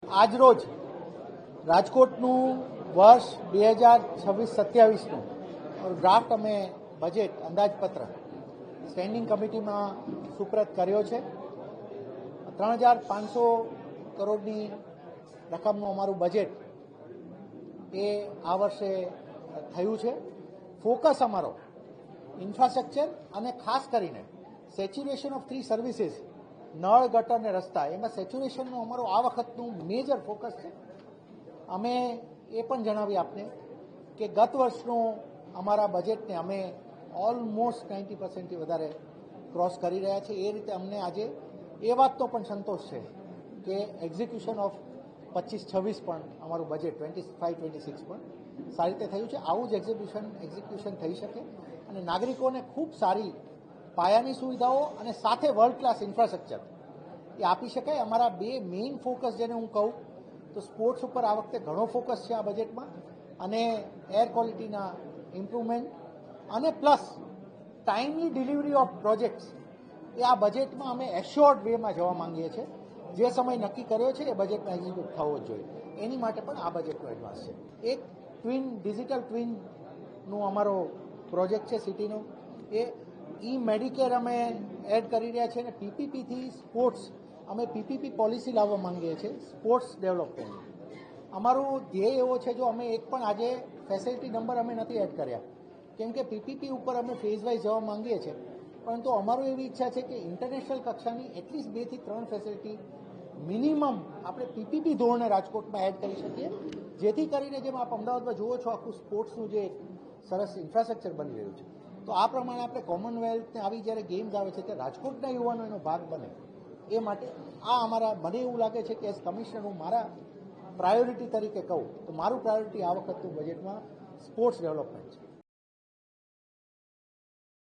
આજરોજ રાજકોટનું વર્ષ 2026-27નું ડ્રાફ્ટ અમે બજેટ અંદાજપત્ર સ્ટેન્ડિંગ કમિટીમાં સુપ્રત કર્યો છે. 3,500 કરોડની રકમનું અમારું બજેટ એ આ વર્ષે થયું છે. ફોકસ અમારો ઇન્ફ્રાસ્ટ્રક્ચર અને ખાસ કરીને સેચ્યુરેશન ઓફ 3 સર્વિસીસ, નળ, ગટર અને રસ્તા, એમાં સેચ્યુરેશનનું અમારું આ વખતનું મેજર ફોકસ છે. અમે એ પણ જણાવી આપને કે ગત વર્ષનું અમારા બજેટને અમે ઓલમોસ્ટ 90%થી વધારે ક્રોસ કરી રહ્યા છીએ. એ રીતે અમને આજે એ વાતનો પણ સંતોષ છે કે એક્ઝિક્યુશન ઓફ 25-26 પણ અમારું બજેટ 25-26 પણ સારી રીતે થયું છે. આવું જ એક્ઝિક્યુશન થઈ શકે અને નાગરિકોને ખૂબ સારી પાયાની સુવિધાઓ અને સાથે વર્લ્ડ ક્લાસ ઇન્ફ્રાસ્ટ્રક્ચર એ આપી શકાય. અમારા બે મેઇન ફોકસ જેને હું કહું તો સ્પોર્ટ્સ ઉપર આ વખતે ઘણો ફોકસ છે આ બજેટમાં, અને એર ક્વોલિટીના ઇમ્પ્રુવમેન્ટ અને plus timely delivery of projects એ આ બજેટમાં અમે એશ્યોર્ડ વેમાં જવા માંગીએ છીએ. જે સમય નક્કી કર્યો છે એ બજેટમાં એક્ઝિક્યુટ થવો જ જોઈએ. એની માટે પણ આ બજેટનો એડવાન્સ છે. એક ડિજિટલ ટ્વિનનું અમારો પ્રોજેક્ટ છે સિટીનો. એ ઈ મેડિકેર અમે એડ કરી રહ્યા છીએ અને પીપીપીથી સ્પોર્ટ્સ અમે પીપીપી પોલિસી લાવવા માંગીએ છીએ. સ્પોર્ટ્સ ડેવલપમેન્ટ અમારું ધ્યેય એવો છે. જો અમે એક પણ આજે ફેસિલિટી નંબર અમે નથી એડ કર્યા કેમ કે પીપીપી ઉપર અમે ફેઝ વાઇઝ જવા માંગીએ છીએ, પરંતુ અમારું એવી ઈચ્છા છે કે ઇન્ટરનેશનલ કક્ષાની એટલીસ્ટ 2 થી 3 ફેસિલિટી મિનિમમ આપણે પીપીપી ધોરણે રાજકોટમાં એડ કરી શકીએ, જેથી કરીને જેમ આપ અમદાવાદમાં જુઓ છો આખું સ્પોર્ટ્સનું જે સરસ ઇન્ફ્રાસ્ટ્રક્ચર બની રહ્યું છે, તો આ પ્રમાણે આપણે કોમનવેલ્થને આવી જ્યારે ગેમ્સ આવે છે ત્યારે રાજકોટના યુવાનો એનો ભાગ બને એ માટે આ અમારા, મને એવું લાગે છે કે એઝ કમિશનર હું મારા પ્રાયોરિટી તરીકે કહું તો મારું પ્રાયોરિટી આ વખતનું બજેટમાં સ્પોર્ટ્સ ડેવલપમેન્ટ છે.